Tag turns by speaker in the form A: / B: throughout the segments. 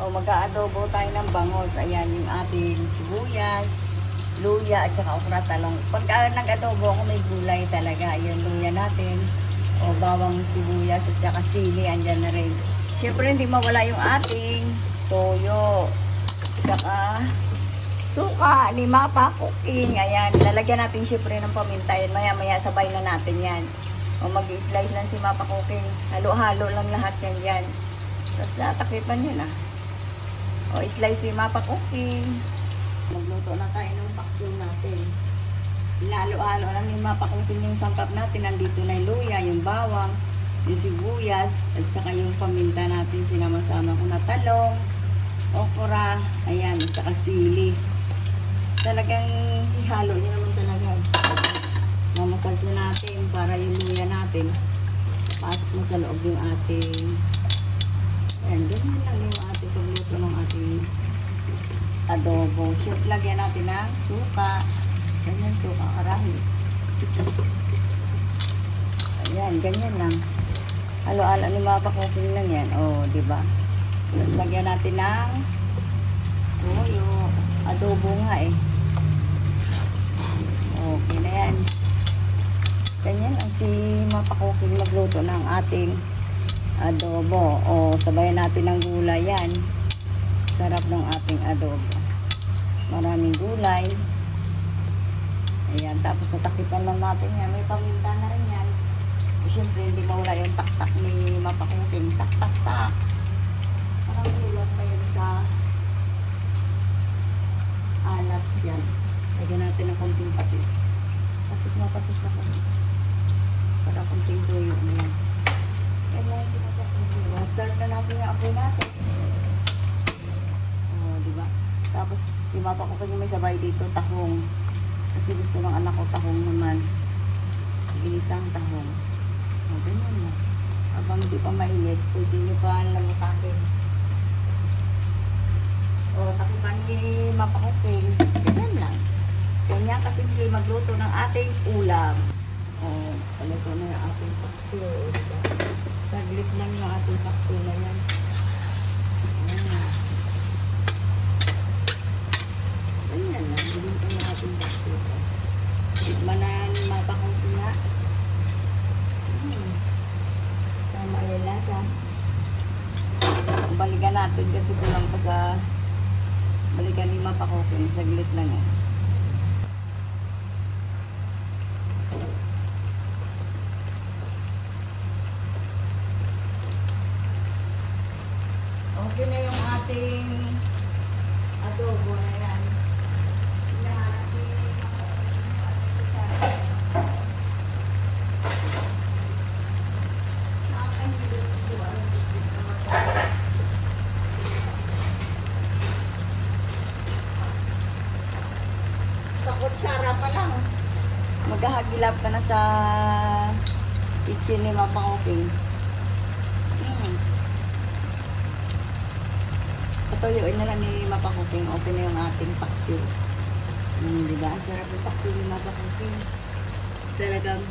A: mag-aadobo tayo ng bangos. Ayan yung ating sibuyas, luya, at saka okra, talong. Pag nag-adobo ako, may gulay talaga. Ayan, luya natin. O bawang sibuyas at saka sili, andyan na rin. Siyempre, hindi mawala yung ating toyo. Tsaka suka, ni Mapa Cooking. Ayan, lalagyan natin siyempre ng paminta. Yan, maya-maya sabay na natin yan. O mag-i-slice lang si Mapa Cooking. Halo-halo lang lahat yan dyan. Tapos natakripan yun ah. O slice si Mapa Cooking. Magluto na tayo ng paksiw natin. Hinalo-halo lang ni Mapa Cooking yung sangkap natin. Nandito na yung luya, yung bawang, yung sibuyas, at saka yung paminta natin. Sinama-sama ko na talong, okra, ayan, at saka sili. Talagang ihalo nyo naman talaga. Mamasage na natin para yung luya natin pasok mo sa loob yung ating. Ayan, ganyan lang yung ating pagluto ng ating adobo. Siyempre, lagyan natin ng suka. Ganyan, suka, karami. Ayan, ganyan lang. Halo-halo ni Mapa Cooking lang yan. O, diba? Tapos lagyan natin ng toyo. Adobo nga eh. Okay na yan. Ganyan ang si Mapa Cooking magluto ng ating adobo. O, sabayan natin ng gulay yan. Sarap ng ating adobo. Maraming gulay. Ayan, tapos natakipan lang natin yan. May paminta na rin yan. Siyempre, hindi mawala yung tak-tak ni Mapa Cooking. Tak-tak-tak. Parang ulat pa yun sa alat yan. Lagyan natin ng konting patis. Tapos mapatis ako. Para konting tuyo. Ayan. Yan lang si Mapa Cooking. Start na natin yung apoy natin. O, diba? Tapos si Mapa Cooking may sabay dito, tahong. Kasi gusto ng anak ko tahong naman. Ginisang tahong. O, ganyan na. Habang hindi pa mainit, pwede nyo pa lamutakin. O, takipan ni Mapa Cooking. Ganyan lang. Ganyan kasimple magluto ng ating ulam. O, paluto na yung ating paksiw. Diba? Saglit lang yung ating paksiw na yan. Ayan. Ganyan lang. Biluto na ating paksiw. Tikman na ni Mapa Cooking nga. Tama yung lasa. Balikan natin kasi kulang pa sa balikan ni Mapa Cooking. Saglit lang yan. Okay na yung ating adobo na yan. Sa kutsara pa lang. Maghahagilap ka na sa kitchen ni Mapa Cooking. Patuyuin na lang ni Mapa Cooking. Okay na yung ating paksiw. Diba? Sarap yung paksiw ni Mapa Cooking. Talagang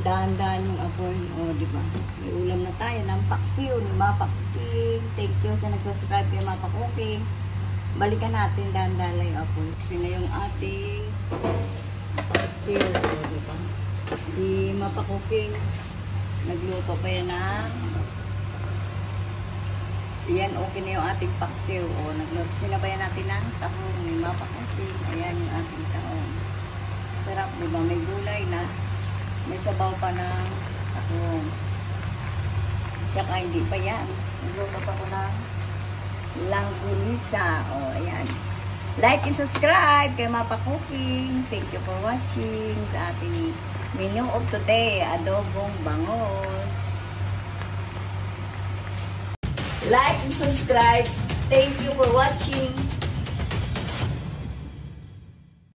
A: dahan-dahan yung apoy. O, diba? May ulam na tayo ng paksiw ni Mapa Cooking. Thank you sa nagsasubscribe kay Mapa Cooking. Balikan natin dahan-dahan lang yung apoy. Okay na yung ating paksiw. O, diba? Si Mapa Cooking nagluto pa yan ng yan, okay na yung ating paksiw. O, nagluto. Sinabayan natin ng tahong ni Mapa Cooking. Ayan yung ating tahong. Sarap, diba? May gulay na. May sabaw pa ng tahong. Tsaka hindi pa yan. Nagluto pa ko ng langgunisa. O, ayan. Like and subscribe kay Mapa Cooking. Thank you for watching sa ating menu of today. Adobong bangos. Like and subscribe. Thank you for watching.